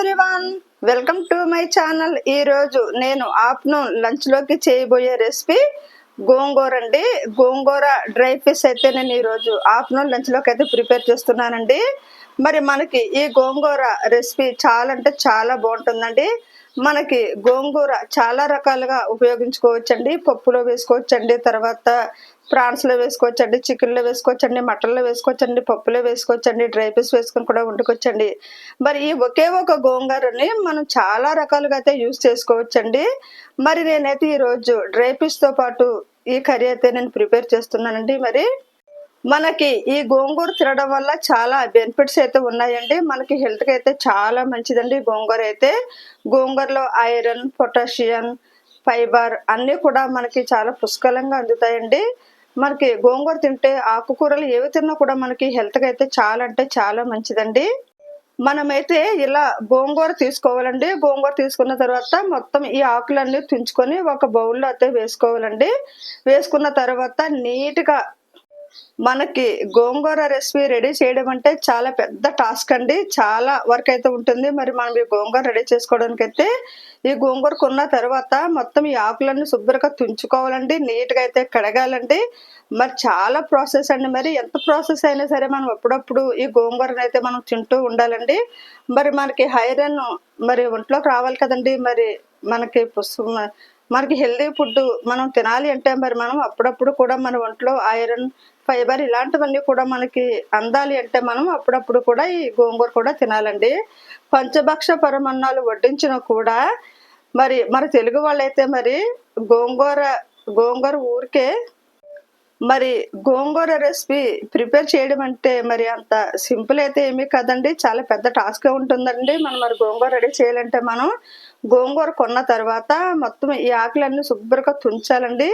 Everyone, welcome to my channel. ఈ రోజు నేను ఆఫ్టర్నూన్ లంచ్ లోకి చేయబోయే రెసిపీ గోంగూర అండి. గోంగూర డ్రై ఫిష్ అయితే నేను ఈ రోజు ఆఫ్టర్నూన్ లంచ్ లోకి అయితే ప్రిపేర్ చేస్తున్నానండి. మరి మనకి ఈ గోంగూర రెసిపీ చాలా అంటే చాలా బాగుంటుందండి. మనకి గోంగూర చాలా రకాలుగా ఉపయోగించుకోవచ్చండి. పప్పులో వేసుకోవచ్చండి, తర్వాత ప్రాన్స్లో వేసుకోవచ్చండి, చికెన్లో వేసుకోవచ్చండి, మటన్లో వేసుకోవచ్చండి, పప్పులో వేసుకోవచ్చండి, డ్రై ఫిష్ వేసుకొని కూడా వండుకోవచ్చండి. మరి ఈ ఒకే ఒక గోంగూరని మనం చాలా రకాలుగా అయితే యూజ్ చేసుకోవచ్చండి. మరి నేనైతే ఈరోజు డ్రై ఫిష్తో పాటు ఈ కర్రీ అయితే నేను ప్రిపేర్ చేస్తున్నానండి. మరి మనకి ఈ గోంగూర తినడం వల్ల చాలా బెనిఫిట్స్ అయితే ఉన్నాయండి. మనకి హెల్త్కి అయితే చాలా మంచిదండి గోంగూర అయితే. గోంగూరలో ఐరన్, పొటాషియం, ఫైబర్ అన్నీ కూడా మనకి చాలా పుష్కలంగా అందుతాయండి. మనకి గోంగూర తింటే ఆకుకూరలు ఏవి తిన్నా కూడా మనకి హెల్త్కి అయితే చాలా అంటే చాలా మంచిదండి. మనమైతే ఇలా గోంగూర తీసుకోవాలండి. గోంగూర తీసుకున్న తర్వాత మొత్తం ఈ ఆకులన్నీ తుంచుకొని ఒక బౌల్లో అయితే వేసుకోవాలండి. వేసుకున్న తర్వాత నీట్గా మనకి గోంగూర రెసిపీ రెడీ చేయడం అంటే చాలా పెద్ద టాస్క్ అండి. చాలా వర్క్ అయితే ఉంటుంది. మరి మనం ఈ గోంగూర రెడీ చేసుకోవడానికి అయితే ఈ గోంగూర కొన్న తర్వాత మొత్తం ఈ ఆకులన్నీ శుభ్రంగా తుంచుకోవాలండి. నీట్గా అయితే కడగాలండి. మరి చాలా ప్రాసెస్ అండి. మరి ఎంత ప్రాసెస్ అయినా సరే మనం అప్పుడప్పుడు ఈ గోంగూరను అయితే మనం తింటూ ఉండాలండి. మరి మనకి ఐరన్ మరి ఒంట్లోకి రావాలి కదండి. మరి మనకి మనకి హెల్దీ ఫుడ్ మనం తినాలి అంటే మరి మనం అప్పుడప్పుడు కూడా మన ఒంట్లో ఐరన్, ఫైబర్ ఇలాంటివన్నీ కూడా మనకి అందాలి అంటే మనం అప్పుడప్పుడు కూడా ఈ గోంగూర కూడా తినాలండి. పంచభక్ష పరమన్నాలు వడ్డించిన కూడా మరి మన తెలుగు వాళ్ళైతే మరి గోంగూర ఊరికే మరి గోంగూర రెసిపీ ప్రిపేర్ చేయడం అంటే మరి అంత సింపుల్ అయితే ఏమీ కాదండి. చాలా పెద్ద టాస్క్ ఉంటుందండి. మరి గోంగూర రెడీ చేయాలంటే మనం గోంగూర కొన్న తర్వాత మొత్తం ఈ ఆకులన్నీ శుభ్రంగా తుంచాలండి.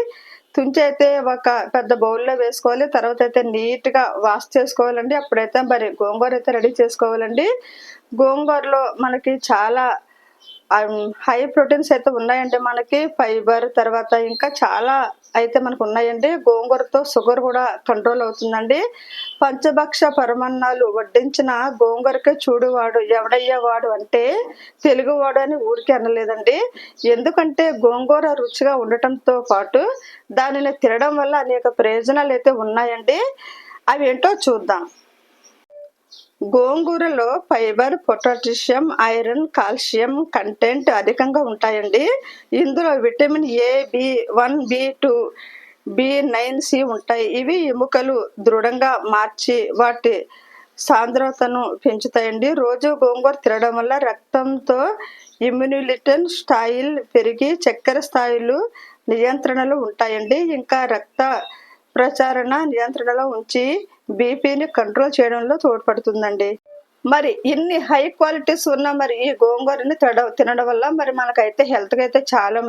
తుంచి అయితే ఒక పెద్ద బౌల్లో వేసుకోవాలి. తర్వాత అయితే నీట్గా వాష్ చేసుకోవాలండి. అప్పుడైతే మరి గోంగూర అయితే రెడీ చేసుకోవాలండి. గోంగూరలో మనకి చాలా హై ప్రోటీన్స్ అయితే ఉన్నాయండి. మనకి ఫైబర్, తర్వాత ఇంకా చాలా అయితే మనకు ఉన్నాయండి. గోంగూరతో షుగర్ కూడా కంట్రోల్ అవుతుందండి. పంచభక్ష పరమన్నాలు వడ్డించిన గోంగూరకే చూడువాడు ఎవడయ్యేవాడు అంటే తెలుగువాడు అని ఊరికే అనలేదండి. ఎందుకంటే గోంగూర రుచిగా ఉండటంతో పాటు దానిని తినడం వల్ల అనేక ప్రయోజనాలు అయితే ఉన్నాయండి. అవి ఏంటో చూద్దాం. గోంగూరలో fibre, potassium, iron, calcium content అధికంగా ఉంటాయండి. ఇందులో vitamin A, B1, B2, B9, C ఉంటాయి. ఇవి ఎముకలు దృఢంగా మార్చి వాటి సాంద్రతను పెంచుతాయండి. రోజు గోంగూర తినడం వల్ల రక్తంతో ఇమ్యూనిటీ స్థాయిలు పెరిగి చక్కెర స్థాయిలు నియంత్రణలో ఉంటాయండి. ఇంకా రక్త ప్రచారణ నియంత్రణలో ఉంచి బీపీని కంట్రోల్ చేయడంలో తోడ్పడుతుందండి. మరి ఇన్ని హై క్వాలిటీస్ ఉన్న మరి ఈ గోంగూరని తినడం వల్ల మరి మనకైతే హెల్త్కి అయితే చాలా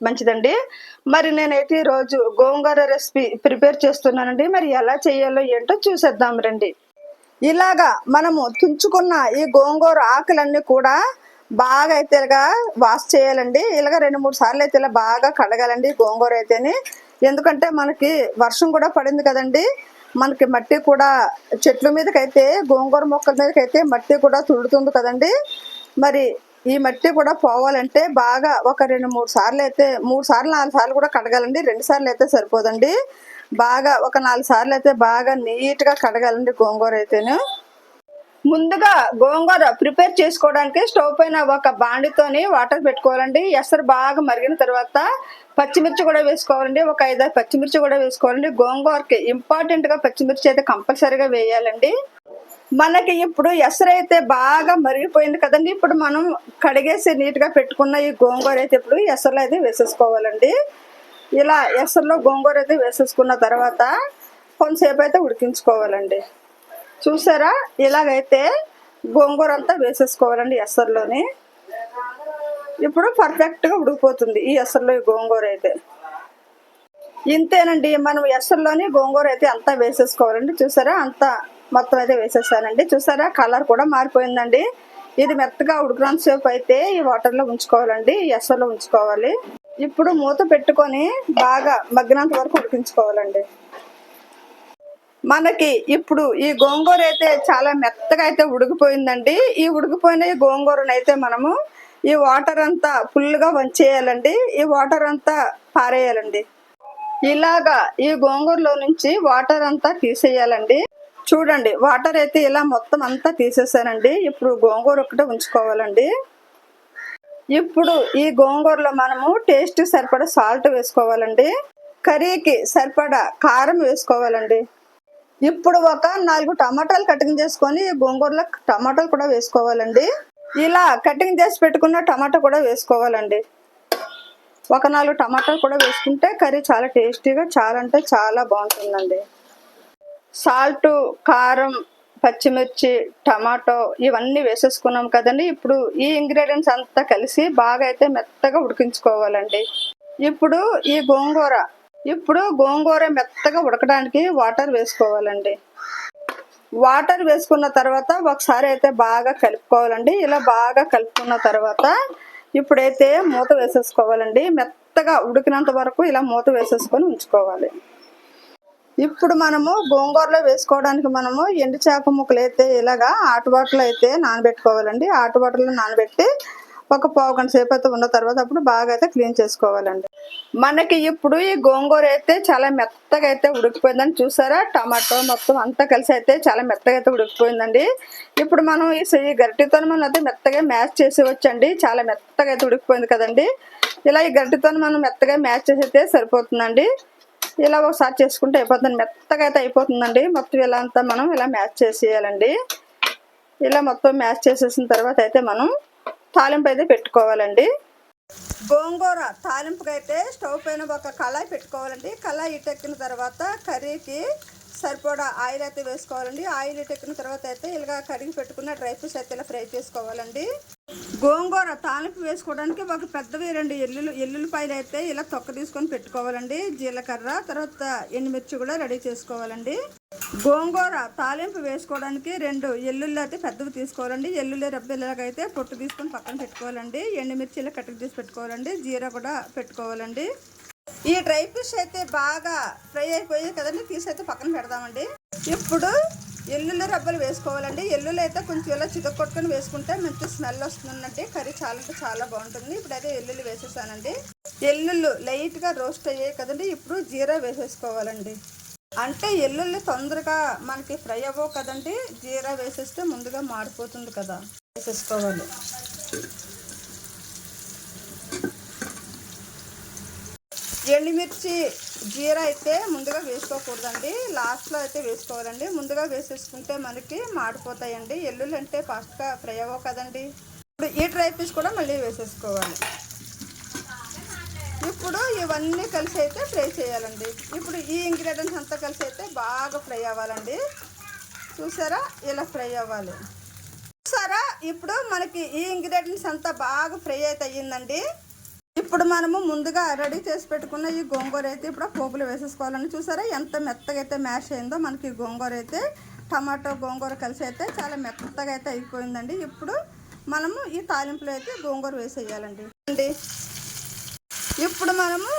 మంచిదండి. మరి నేనైతే ఈరోజు గోంగూర రెసిపీ ప్రిపేర్ చేస్తున్నానండి. మరి ఎలా చేయాలో ఏంటో చూసేద్దాం రండి. ఇలాగా మనము తుంచుకున్న ఈ గోంగూర ఆకులన్నీ కూడా బాగా అయితే ఇలాగా వాష్ చేయాలండి. ఇలాగ 2-3 సార్లు అయితే ఇలా బాగా కడగాలండి గోంగూర అయితేనే. ఎందుకంటే మనకి వర్షం కూడా పడింది కదండి. మనకి మట్టి కూడా చెట్ల మీదకైతే గోంగూర మొక్కల మీదకైతే మట్టి కూడా తుడుతుంది కదండి. మరి ఈ మట్టి కూడా పోవాలంటే బాగా ఒక 2-3 సార్లు అయితే 3 సార్లు 4 సార్లు కూడా కడగాలండి. 2 సార్లు అయితే సరిపోదండి. బాగా ఒక 4 సార్లు అయితే బాగా నీట్గా కడగాలండి గోంగూర అయితేనే. ముందుగా గోంగూర ప్రిపేర్ చేసుకోవడానికి స్టవ్ పైన ఒక బాండితోని వాటర్ పెట్టుకోవాలండి. ఎసరు బాగా మరిగిన తర్వాత పచ్చిమిర్చి కూడా వేసుకోవాలండి. ఒక 5-6 పచ్చిమిర్చి కూడా వేసుకోవాలండి. గోంగూరకి ఇంపార్టెంట్గా పచ్చిమిర్చి అయితే కంపల్సరీగా వేయాలండి. మనకి ఇప్పుడు ఎసరు అయితే బాగా మరిగిపోయింది కదండి. ఇప్పుడు మనం కడిగేసి నీట్గా పెట్టుకున్న ఈ గోంగూర అయితే ఇప్పుడు ఎసరులో అయితే వేసేసుకోవాలండి. ఇలా ఎసరులో గోంగూర అయితే వేసేసుకున్న తర్వాత కొంతసేపు అయితే ఉడికించుకోవాలండి. చూసారా, ఇలాగైతే గోంగూర అంతా వేసేసుకోవాలండి ఎసరులోని. ఇప్పుడు పర్ఫెక్ట్గా ఉడికిపోతుంది ఈ ఎసరులో ఈ గోంగూర అయితే. ఇంతేనండి, మనం ఎసరులోని గోంగూర అయితే అంతా వేసేసుకోవాలండి. చూసారా, అంతా మొత్తం అయితే వేసేసానండి. చూసారా, కలర్ కూడా మారిపోయిందండి. ఇది మెత్తగా ఉడికినంతసేపు అయితే ఈ వాటర్లో ఉంచుకోవాలండి, ఈ ఎసరులో ఉంచుకోవాలి. ఇప్పుడు మూత పెట్టుకొని బాగా మగ్గినంత వరకు ఉడికించుకోవాలండి. మనకి ఇప్పుడు ఈ గోంగూర అయితే చాలా మెత్తగా అయితే ఉడికిపోయిందండి. ఈ ఉడికిపోయిన ఈ గోంగూరను అయితే మనము ఈ వాటర్ అంతా ఫుల్గా వంచేయాలండి. ఈ వాటర్ అంతా పారేయాలండి. ఇలాగా ఈ గోంగూరలో నుంచి వాటర్ అంతా తీసేయాలండి. చూడండి, వాటర్ అయితే ఇలా మొత్తం అంతా తీసేసానండి. ఇప్పుడు గోంగూర ఒకటే ఉంచుకోవాలండి. ఇప్పుడు ఈ గోంగూరలో మనము టేస్ట్ సరిపడా సాల్ట్ వేసుకోవాలండి. కర్రీకి సరిపడా కారం వేసుకోవాలండి. ఇప్పుడు ఒక 4 టమాటాలు కటింగ్ చేసుకొని గోంగూరలో టమాటాలు కూడా వేసుకోవాలండి. ఇలా కటింగ్ చేసి పెట్టుకున్న టమాటా కూడా వేసుకోవాలండి. ఒక 4 టమాటాలు కూడా వేసుకుంటే కర్రీ చాలా టేస్టీగా చాలా అంటే చాలా బాగుంటుందండి. సాల్ట్, కారం, పచ్చిమిర్చి, టమాటో ఇవన్నీ వేసేసుకున్నాం కదండి. ఇప్పుడు ఈ ఇంగ్రీడియంట్స్ అంతా కలిసి బాగా అయితే మెత్తగా ఉడికించుకోవాలండి. ఇప్పుడు గోంగూర మెత్తగా ఉడకడానికి వాటర్ వేసుకోవాలండి. వాటర్ వేసుకున్న తర్వాత ఒకసారి అయితే బాగా కలుపుకోవాలండి. ఇలా బాగా కలుపుకున్న తర్వాత ఇప్పుడైతే మూత వేసేసుకోవాలండి. మెత్తగా ఉడికినంత వరకు ఇలా మూత వేసేసుకొని ఉంచుకోవాలి. ఇప్పుడు మనము గోంగూరలో వేసుకోవడానికి మనము ఎండు చేప ముక్కలు అయితే ఇలాగా హాట్ వాటర్లో అయితే నానబెట్టుకోవాలండి. హాట్ వాటర్లో నానబెట్టి ఒక పావు గంట సేపు అయితే ఉన్న తర్వాత అప్పుడు బాగా అయితే క్లీన్ చేసుకోవాలండి. మనకి ఇప్పుడు ఈ గోంగూర అయితే చాలా మెత్తగా అయితే ఉడికిపోయిందని చూసారా. టమాటో మొత్తం అంతా కలిసి అయితే చాలా మెత్తగా అయితే ఉడికిపోయిందండి. ఇప్పుడు మనం ఈ గరిటెతో మనం అయితే మెత్తగా మ్యాష్ చేసి వచ్చండి. చాలా మెత్తగా అయితే ఉడికిపోయింది కదండి. ఇలా ఈ గరిటెతో మనం మెత్తగా మ్యాష్ చేసి అయితే సరిపోతుందండి. ఇలా ఒకసారి చేసుకుంటే అయిపోతుంది. మెత్తగా అయితే అయిపోతుందండి. మొత్తం ఇలా అంతా మనం ఇలా మ్యాష్ చేసేయాలండి. ఇలా మొత్తం మ్యాష్ చేసేసిన తర్వాత అయితే మనం తాలింపు అయితే పెట్టుకోవాలండి. గోంగూర తాలింపుకి అయితే స్టవ్ పైన ఒక కళాయి పెట్టుకోవాలండి. కళాయి ఇటెక్కిన తర్వాత కర్రీకి సరిపడా ఆయిల్ అయితే వేసుకోవాలండి. ఆయిల్ ఇటెక్కిన తర్వాత అయితే ఇలా కడిగి పెట్టుకున్న డ్రై ఫ్రూట్స్ అయితే ఇలా ఫ్రై చేసుకోవాలండి. గోంగూర తాలింపు వేసుకోవడానికి ఒక పెద్దవి 2 ఎల్లుల్లిపాయలు అయితే ఇలా తొక్క తీసుకొని పెట్టుకోవాలండి. జీలకర్ర, తర్వాత ఎండుమిర్చి కూడా రెడీ చేసుకోవాలండి. గోంగూర తాలింపు వేసుకోవడానికి 2 ఎల్లుల్లి అయితే పెద్దవి తీసుకోవాలండి. ఎల్లుల్లి రబ్బెలాగైతే పొట్టు తీసుకొని పక్కన పెట్టుకోవాలండి. ఎండుమిర్చి ఇలా కటింగ్ తీసి పెట్టుకోవాలండి. జీరా కూడా పెట్టుకోవాలండి. ఈ డ్రై ఫిష్ అయితే బాగా ఫ్రై అయిపోయాయి కదండి, తీసి అయితే పక్కన పెడదామండి. ఇప్పుడు ఎల్లుల్లి రబ్బలు వేసుకోవాలండి. ఎల్లుల్లి అయితే కొంచెం ఇలా చితక్కొట్టుకొని వేసుకుంటే మంచి స్మెల్ వస్తుందండి. కర్రీ చాలా అంటే చాలా బాగుంటుంది. ఇప్పుడైతే ఎల్లుల్లి వేసేసానండి. ఎల్లుల్లి లైట్గా రోస్ట్ అయ్యాయి కదండి. ఇప్పుడు జీరా వేసేసుకోవాలండి. అంటే ఎల్లుల్లి తొందరగా మనకి ఫ్రై అవ్వవు కదండి. జీరా వేసేస్తే ముందుగా మాడిపోతుంది కదా, వేసేసుకోవాలి. ఎండుమిర్చి, జీరా అయితే ముందుగా వేసుకోకూడదండి, లాస్ట్లో అయితే వేసుకోవాలండి. ముందుగా వేసేసుకుంటే మనకి మాడిపోతాయండి. ఎల్లుల్లి అంటే ఫాస్ట్గా ఫ్రై అవ్వవు కదండి. ఇప్పుడు ఈ డ్రై పీస్ కూడా మళ్ళీ వేసేసుకోవాలి. ఇప్పుడు ఇవన్నీ కలిసి అయితే ఫ్రై చేయాలండి. ఇప్పుడు ఈ ఇంగ్రీడియంట్స్ అంతా కలిసి అయితే బాగా ఫ్రై అవ్వాలండి. చూసారా, ఇలా ఫ్రై అవ్వాలి. చూసారా, ఇప్పుడు మనకి ఈ ఇంగ్రీడియంట్స్ అంతా బాగా ఫ్రై అయితే అయ్యిందండి. ఇప్పుడు మనము ముందుగా రెడీ చేసి పెట్టుకున్న ఈ గోంగూర అయితే ఇప్పుడు పోపులు వేసేసుకోవాలని. చూసారా ఎంత మెత్తగా అయితే మ్యాష్ అయిందో మనకి గోంగూర అయితే. టమాటో గోంగూర కలిసి అయితే చాలా మెత్తగా అయితే అయిపోయిందండి. ఇప్పుడు మనము ఈ తాలింపులో అయితే గోంగూర వేసేయాలండి. ఇప్పుడు మనము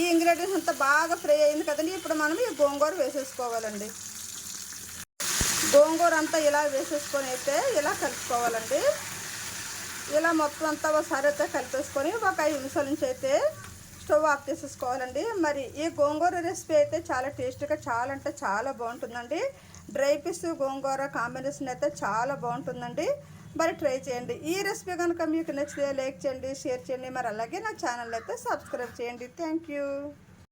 ఈ ఇంగ్రీడియంట్స్ అంతా బాగా ఫ్రై అయింది కదండి. ఇప్పుడు మనం ఈ గోంగూర వేసేసుకోవాలండి. గోంగూర అంతా ఇలా వేసేసుకొని అయితే ఇలా కలుపుకోవాలండి. ఇలా మొత్తం అంతా ఒకసారి అయితే కలిపేసుకొని ఒక 5 నిమిషాల నుంచి అయితే స్టవ్ ఆఫ్ చేసేసుకోవాలండి. మరి ఈ గోంగూర రెసిపీ అయితే చాలా టేస్టీగా చాలా అంటే చాలా బాగుంటుందండి. డ్రై పీస్ గోంగూర కాంబినేషన్ అయితే చాలా బాగుంటుందండి. మరి ట్రై చేయండి. ఈ రెసిపీ కనుక మీకు నచ్చితే లైక్ చేయండి, షేర్ చేయండి. మరి అలాగే నా ఛానల్ అయితే సబ్స్క్రైబ్ చేయండి. Thank you.